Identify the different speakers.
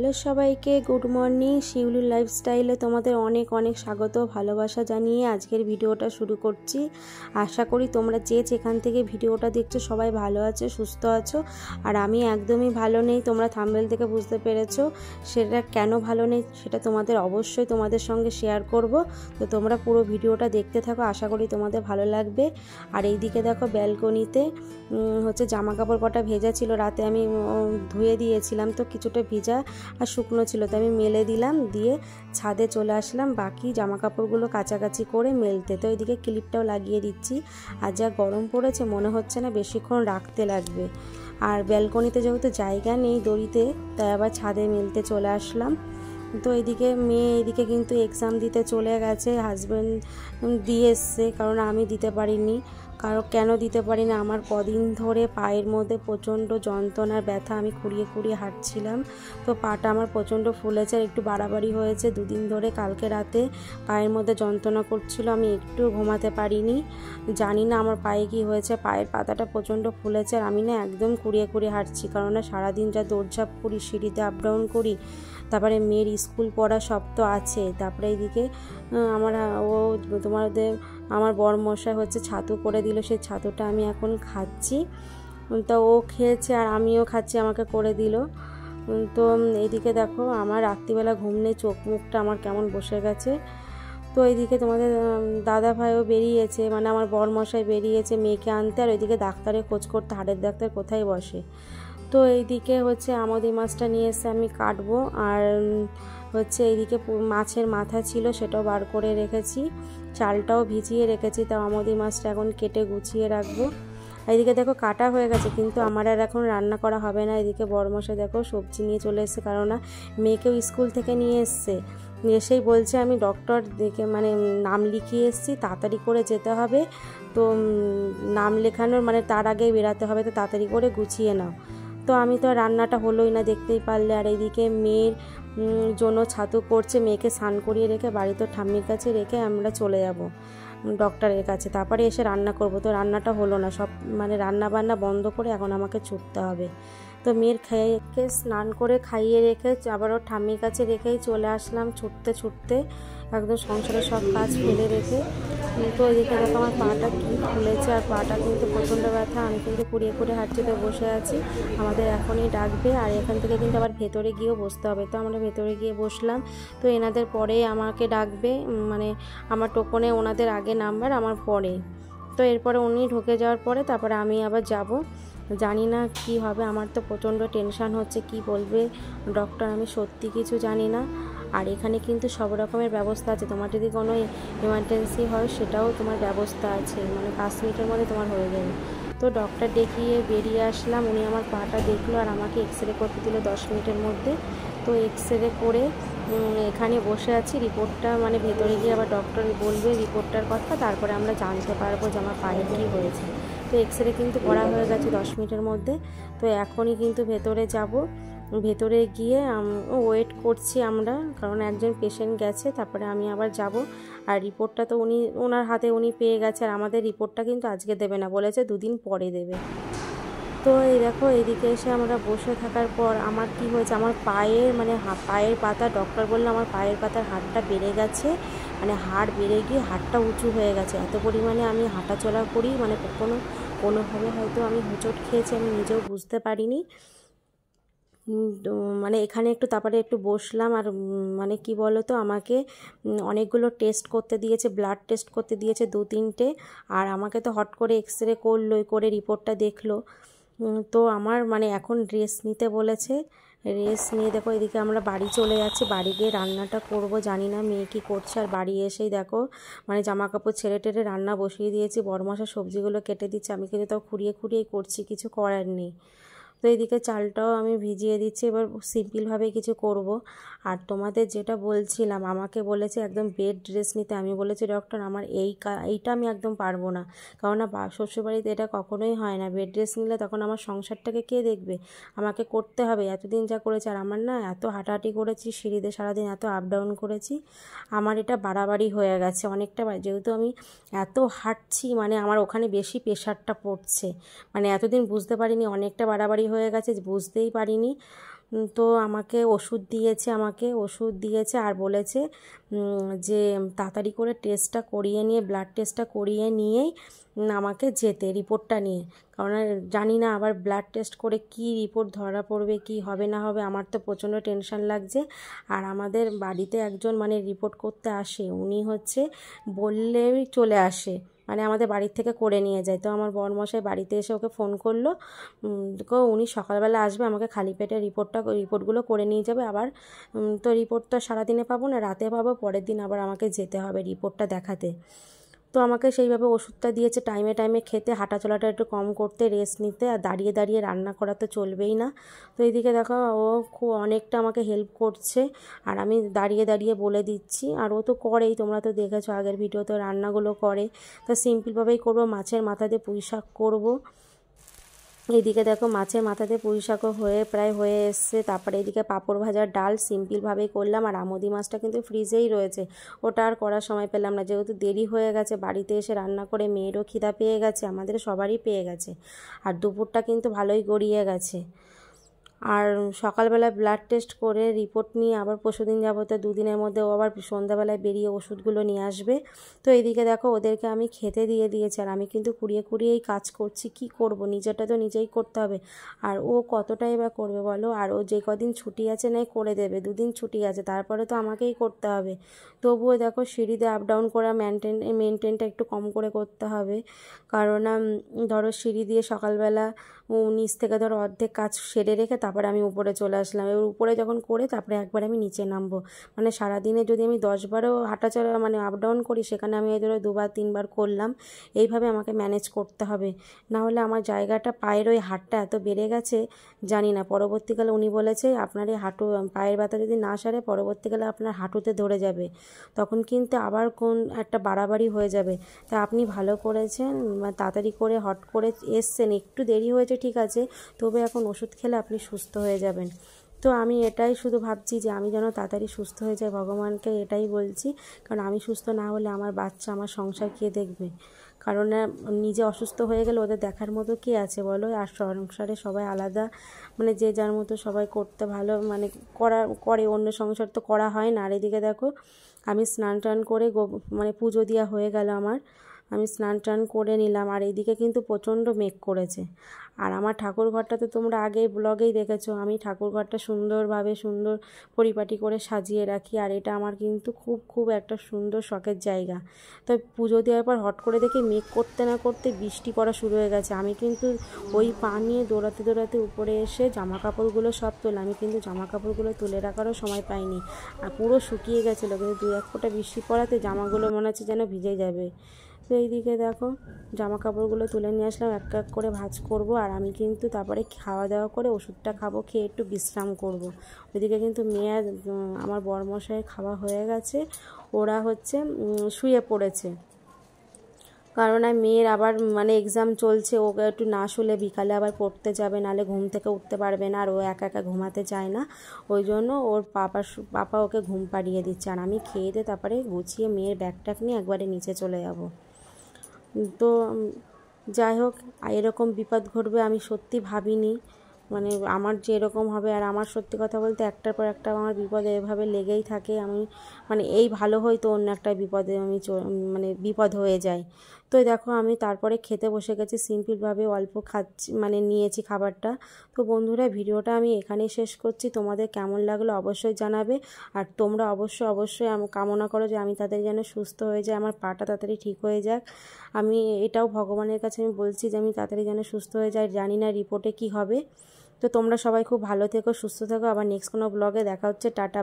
Speaker 1: Hello সবাইকে, good morning. শিউলি লাইফস্টাইলে তোমাদের অনেক অনেক স্বাগত, ভালোবাসা জানিয়ে আজকের ভিডিওটা শুরু করছি। আশা করি তোমরা যে যেখান থেকে ভিডিওটা দেখছো সবাই ভালো আছো, সুস্থ আছো। আর আমি একদমই ভালো নেই, তোমরা থাম্বনেল থেকে বুঝতে পেরেছো। সেটা কেন ভালো নেই সেটা তোমাদের অবশ্যই তোমাদের সঙ্গে শেয়ার করব। তো তোমরা পুরো ভিডিওটা দেখতে থাকো, আশা করি তোমাদের ভালো লাগবে। আর এইদিকে দেখো ব্যালকনিতে জামা কাপড় কটা ভেজা ছিল, রাতে আমি ধুয়ে দিয়েছিলাম, তো কিছুটা ভিজা আর শুকনো ছিল, তো আমি মেলে দিলাম, দিয়ে ছাদে চলে আসলাম বাকি জামা কাপড়গুলো কাচাকাচি করে মেলতে। তো এইদিকে ক্লিপটাও লাগিয়ে দিচ্ছি। আর যা গরম পড়েছে মনে হচ্ছে না বেশিক্ষণ রাখতে লাগবে। আর ব্যালকনিতে যেহেতু জায়গা নেই দড়িতে, তাই আবার ছাদে মেলতে চলে আসলাম। তো এইদিকে মেয়ে এইদিকে কিন্তু এক্সাম দিতে চলে গেছে, হাজব্যান্ড দিয়ে এসছে, কারণ আমি দিতে পারিনি। কেন দিতে পারি না, আমার কদিন ধরে পায়ের মধ্যে প্রচণ্ড যন্ত্রণার ব্যথা, আমি খুঁড়িয়ে খুঁড়িয়ে হাঁটছিলাম, তো পাটা আমার প্রচণ্ড ফুলেছে আর একটু বাড়াবাড়ি হয়েছে দুদিন ধরে। কালকে রাতে পায়ের মধ্যে যন্ত্রণা করছিল, আমি একটু ঘুমাতে পারিনি, জানি না আমার পায়ে কি হয়েছে, পায়ের পাতাটা প্রচণ্ড ফুলেছে। আর আমি না একদম খুঁড়িয়ে খুঁড়িয়ে হাঁটছি, কারণ সারাদিন যা দৌড়ঝাঁপ করি, সিঁড়িতে আপ ডাউন করি, তারপরে মেয়ের স্কুল পড়া সব তো আছে। তারপরে এইদিকে আমার বরমশাই ছাতু করে দিল, সেই ছাতুটা আমি এখন খাচ্ছি। তো ও খেয়েছে আর আমিও খাচ্ছি, আমাকে করে দিল। তো এইদিকে দেখো আমার রাত্রিবেলা ঘুম নেই, চোখ মুখটা আমার কেমন বসে গেছে। তো এইদিকে তোমাদের দাদা ভাইও বেরিয়েছে, মানে আমার বরমশাই বেরিয়েছে মেয়েকে আনতে, আর ওইদিকে ডাক্তারের খোঁজ করতে, হাড়ের ডাক্তার কোথায় বসে। তো এইদিকে আমোদি মাছটা নিয়ে এসে আমি কাটবো। আর এইদিকে মাছের মাথা ছিল, সেটাও বার করে রেখেছি, চালটাও ভিজিয়ে রেখেছি, তাও আমোদি মাছটা এখন কেটে গুছিয়ে রাখবো। এইদিকে দেখো কাটা হয়ে গেছে, কিন্তু আমার আর এখন রান্না করা হবে না। এদিকে বড়মশাই দেখো সবজি নিয়ে চলে এসেছে, কারণ মেয়েকেও স্কুল থেকে নিয়ে এসছে, এসেই বলছে আমি ডক্টর দেখে নাম লিখিয়ে এসেছি, তাড়াতাড়ি করে যেতে হবে, তো নাম লেখানোর তার আগেই বেরাতে হবে, তো তাড়াতাড়ি করে গুছিয়ে নাও। তো আমি তো রান্নাটা হলোই না, দেখতেই পারলে। আর এইদিকে মেয়ের জন্য ছাতু করছে, মেয়েকে স্নান করিয়ে রেখে বাড়িতে ঠাম্মির কাছে রেখে আমরা চলে যাব ডক্টরের কাছে, তারপরে এসে রান্না করব। তো রান্নাটা হলো না, সব রান্না বান্না বন্ধ করে এখন আমাকে ছুটতে হবে। তো মেয়ের খেয়ে স্নান করে খাইয়ে রেখে আবারও ঠাম্মির কাছে রেখেই চলে আসলাম ছুটতে ছুটতে, একদম সংসারের সব কাজ ফেলে রেখে। তো এদিকে দেখো আমার পাটা কি ফুলেছে, আর পাটা কিন্তু প্রচণ্ড ব্যথা, আমি কিন্তু কুড়িয়ে কুড়িয়ে হাঁটছিতে বসে আছি। আমাদের এখনই ডাকবে, আর এখান থেকে কিন্তু আবার ভেতরে গিয়েও বসতে হবে। তো আমরা ভেতরে গিয়ে বসলাম, তো এনাদের পরে আমাকে ডাকবে, আমার টোকনে ওনাদের আগে নাম্বার, আমার পরে। তো এরপরে উনি ঢুকে যাওয়ার পরে তারপরে আমি আবার যাব, জানি না কি হবে, আমার তো প্রচণ্ড টেনশান হচ্ছে, কি বলবে ডক্টর আমি সত্যি কিছু জানি না। আর এখানে কিন্তু সব রকমের ব্যবস্থা আছে, তোমার যদি কোনো এমার্জেন্সি হয় সেটাও তোমার ব্যবস্থা আছে, 5 মিনিটের মধ্যে তোমার হয়ে যাবে। তো ডক্টর দেখিয়ে বেরিয়ে আসলাম, উনি আমার পাটা দেখলো আর আমাকে এক্সরে করতে দিল 10 মিনিটের মধ্যে। তো এক্সরে করে এখানে বসে আছি, রিপোর্টটা ভেতরে গিয়ে আবার ডক্টর বলবে রিপোর্টটার কথা, তারপরে আমরা জানতে পারবো যে আমার পায়ে কী হয়েছে। তো এক্সরে কিন্তু করা হয়ে গেছে 10 মিনিটের মধ্যে। তো এখনই কিন্তু ভেতরে যাব, ভেতরে গিয়ে ওয়েট করছি আমরা, কারণ একজন পেশেন্ট গেছে, তারপরে আমি আবার যাব। আর রিপোর্টটা তো ওনার হাতে উনি পেয়ে গেছে, আর আমাদের রিপোর্টটা কিন্তু আজকে দেবে না, বলেছে 2 দিন পরে দেবে। তো এই দেখো এইদিকে এসে আমরা বসে থাকার পর আমার কি হয়েছে, আমার পায়ের পায়ের পাতা, ডক্টর বললো আমার পায়ের পাতার হাড়টা বেড়ে গেছে, হাড় বেড়ে গিয়ে হাড়টা উঁচু হয়ে গেছে, এত পরিমাণে আমি হাঁটাচলা করি, কোনোভাবে হয়তো আমি হোঁচট খেয়েছি, আমি নিজেও বুঝতে পারিনি। তো এখানে তারপরে একটু বসলাম। আর কি বলো তো, আমাকে অনেকগুলো টেস্ট করতে দিয়েছে, ব্লাড টেস্ট করতে দিয়েছে 2-3টে, আর আমাকে তো হট করে এক্সরে করলোই, করে রিপোর্টটা দেখলো। তো আমার এখন রেস্ট নিতে বলেছে, রেস্ট নিয়ে দেখো এদিকে আমরা বাড়ি চলে যাচ্ছি, বাড়ি গিয়ে রান্নাটা করব, জানি না মেয়ে কী করছে। আর বাড়ি এসেই দেখো জামা কাপড় ছেড়ে টেড়ে রান্না বসিয়ে দিয়েছি, বড়মশা সবজিগুলো কেটে দিচ্ছে, আমি কিন্তু তাও খুঁড়িয়ে খুঁড়িয়ে করছি, কিছু করার নেই। তো এইদিকে চালটাও আমি ভিজিয়ে দিচ্ছি, এবার সিম্পলভাবে কিছু করব। আর তোমাদের যেটা বলছিলাম, আমাকে বলেছে একদম বেড রেস্ট নিতে, আমি বলেছি ডক্টর আমার এইটা আমি একদম পারবো না, কারণ শ্বশুরবাড়িতে এটা কখনোই হয় না, বেড রেস্ট নিলে তখন আমার সংসারটাকে কে দেখবে, আমাকে করতে হবে, এতদিন যা করেছে। আর আমার না এত হাঁটাহাঁটি করেছি সিঁড়িতে, সারাদিন এত আপ ডাউন করেছি, আমার এটা বাড়াবাড়ি হয়ে গেছে অনেকটা, যেহেতু আমি এত হাঁটছি, আমার ওখানে বেশি প্রেশারটা পড়ছে, এতদিন বুঝতে পারিনি, অনেকটা বাড়াবাড়ি হয়ে গেছে, বুঝতেই পারিনি। তো আমাকে ওষুধ দিয়েছে আর বলেছে যে তাড়াতাড়ি করে টেস্টটা করিয়ে নিয়ে ব্লাড টেস্টটা করিয়ে নিয়েই আমাকে যেতে রিপোর্টটা নিয়ে, কারণ জানি না আবার ব্লাড টেস্ট করে কি রিপোর্ট ধরা পড়বে, কি হবে না হবে। আমার তো প্রচণ্ড টেনশন লাগছে। আর আমাদের বাড়িতে একজন মানে রিপোর্ট করতে আসে, উনি হচ্ছে বললেই চলে আসে, মানে আমাদের বাড়ির থেকে করে নিয়ে যায়। তো আমার বরমশাই বাড়িতে এসে ওকে ফোন করলো, উনি সকালবেলা আসবে, আমাকে খালি পেটে রিপোর্টগুলো করে নিয়ে যাবে। আবার তো রিপোর্ট তো সারাদিনে পাবো না, রাতে পাবো, পরের দিন আবার আমাকে যেতে হবে রিপোর্টটা দেখাতে। তো আমাকে সেইভাবে ওষুধটা দিয়েছে, টাইমে টাইমে খেতে, হাঁটা চলাটা একটু কম করতে, রেস্ট নিতে, আর দাঁড়িয়ে দাঁড়িয়ে রান্না করা তো চলবেই না। তো এইদিকে দেখো ও খুব অনেকটা আমাকে হেল্প করছে, আর আমি দাঁড়িয়ে দাঁড়িয়ে বলে দিচ্ছি। আর ও তো করেই, তোমরা তো দেখেছো আগের ভিডিওতে রান্নাগুলো করে। তো সিম্পলভাবেই করবো, মাছের মাথা দিয়ে পুঁই শাক করবো। এইদিকে দেখো মাছের মাথাতে পুঁই শাকও প্রায় হয়ে এসছে। তারপরে এদিকে পাঁপড় ভাজার ডাল সিম্পলভাবেই করলাম। আর আমুদি মাছটা কিন্তু ফ্রিজেই রয়েছে, ওটা আর করার সময় পেলাম না, যেহেতু দেরি হয়ে গেছে। বাড়িতে এসে রান্না করে মেয়েরও খিদা পেয়ে গেছে, আমাদের সবারই পেয়ে গেছে। আর দুপুরটা কিন্তু ভালোই গড়িয়ে গেছে। আর সকালবেলা ব্লাড টেস্ট করে রিপোর্ট নিয়ে আবার পরশুদিন যাবো, তো দুদিনের মধ্যে ও আবার সন্ধ্যাবেলায় বেরিয়ে ওষুধগুলো নিয়ে আসবে। তো এইদিকে দেখো ওদেরকে আমি খেতে দিয়ে দিয়েছি, আর আমি কিন্তু কুড়িয়ে কুড়িয়েই কাজ করছি। কি করব, নিজেরটা তো নিজেই করতে হবে। আর ও কতটাই বা করবে বলো, আর ও যে কদিন ছুটি আছে নাই করে দেবে, 2 দিন ছুটি আছে, তারপরে তো আমাকেই করতে হবে। তবুও দেখো সিঁড়িতে আপ ডাউন করা মেনটেনটা একটু কম করে করতে হবে, কারণ ধরো সিঁড়ি দিয়ে সকালবেলা নিচ থেকে ধরো অর্ধেক কাজ সেরে রেখে তারপরে আমি উপরে চলে আসলাম। এবার উপরে যখন করে তারপরে একবার আমি নিচে নামবো, মানে সারাদিনে যদি আমি 10বারও হাঁটাচলা মানে আপ ডাউন করি, সেখানে আমি ধরো 2-3বার করলাম। এইভাবে আমাকে ম্যানেজ করতে হবে, না হলে আমার জায়গাটা পায়ের ওই হাড়টা এত বেড়ে গেছে, জানি না পরবর্তীকালে উনি বলেছে আপনার এই পায়ের ব্যথা যদি না সারে পরবর্তীকালে আপনার হাঁটুতে ধরে যাবে, তখন কিন্তু আবার কোন একটা বাড়াবাড়ি হয়ে যাবে। তা আপনি ভালো করেছেন, তাড়াতাড়ি করে হট করে এসছেন, একটু দেরি হয়েছে ঠিক আছে, তবে এখন ওষুধ খেলে আপনি সুস্থ হয়ে যাবেন। তো আমি এটাই শুধু ভাবছি যে আমি যেন তাড়াতাড়ি সুস্থ হয়ে যাই, ভগবানকে এটাই বলছি। কারণ আমি সুস্থ না হলে আমার বাচ্চা, আমার সংসার কে দেখবে? কারণ নিজে অসুস্থ হয়ে গেলে ওদের দেখার মতো কে আছে বলো? আর সংসারে সবাই আলাদা, মানে যে যার মতো সবাই করতে ভালো মানে করে, অন্য সংসার তো করা হয় না। আর এদিকে দেখো আমি স্নান টান করে মানে পুজো দেওয়া হয়ে গেল আমার, আমি স্নান টান করে নিলাম। আর এইদিকে কিন্তু প্রচণ্ড মেঘ করেছে। আর আমার ঠাকুর ঘরটা তো তোমরা আগেই ব্লগেই দেখেছো, আমি ঠাকুর ঘরটা সুন্দর পরিপাটি করে সাজিয়ে রাখি। আর এটা আমার কিন্তু খুব খুব একটা সুন্দর শখের জায়গা। তো পুজো দেওয়ার পর হট করে দেখি মেঘ করতে না করতে বৃষ্টি পড়া শুরু হয়ে গেছে। আমি কিন্তু ওই পা নিয়ে দৌড়াতে উপরে এসে জামা কাপড়গুলো সব তোলা, আমি কিন্তু জামা কাপড়গুলো তুলে রাখারও সময় পাইনি। আর পুরো শুকিয়ে গেছিলো, কিন্তু 2-1 ফোঁটা বৃষ্টি পড়াতে জামাগুলো মনে হচ্ছে যেন ভিজে যাবে। তো এইদিকে দেখো জামা কাপড়গুলো তুলে নিয়ে আসলাম, এক এক করে ভাঁজ করব। আর আমি কিন্তু তারপরে খাওয়া দাওয়া করে ওষুধটা খাবো, খেয়ে একটু বিশ্রাম করব। ওইদিকে কিন্তু মেয়ে আমার বরমশাই খাওয়া হয়ে গেছে, ওরা হচ্ছে শুয়ে পড়েছে। কারণ মেয়ের আবার মানে এক্সাম চলছে, ওকে একটু না শুলে বিকালে আবার পড়তে যাবে, নাহলে ঘুম থেকে উঠতে পারবে না, আর ও একা একা ঘুমাতে চায় না। ওই জন্য ওর পাপা ওকে ঘুম পাড়িয়ে দিচ্ছে। আর আমি খেয়ে দিয়ে তারপরে গুছিয়ে মেয়ের ব্যাগ নিয়ে একবারে নিচে চলে যাব। তো যাই হোক, এরকম বিপদ ঘটবে আমি সত্যি ভাবিনি, মানে আমার যে এরকম হবে। আর আমার সত্যি কথা বলতে একটার পর একটা আমার বিপদ এভাবে লেগেই থাকে। আমি মানে এই ভালো হয়তো অন্য একটা বিপদে আমি মানে বিপদ হয়ে যায়। তো দেখো আমি তারপরে খেতে বসে গেছি, সিম্পলভাবে অল্প খাচ্ছি, মানে নিয়েছি খাবারটা। তো বন্ধুরা ভিডিওটা আমি এখানেই শেষ করছি, তোমাদের কেমন লাগলো অবশ্যই জানাবে। আর তোমরা অবশ্যই কামনা করো যে আমি তাদের যেন সুস্থ হয়ে যায়, আমার পাটা তাড়াতাড়ি ঠিক হয়ে যাক। আমি এটাও ভগবানের কাছে আমি বলছি যে আমি তাড়াতাড়ি যেন সুস্থ হয়ে যাই, জানি না রিপোর্টে কি হবে। তো তোমরা সবাই খুব ভালো থেকো, সুস্থ থেকো। আবার নেক্সট কোনো ব্লগে দেখা হচ্ছে, টাটা।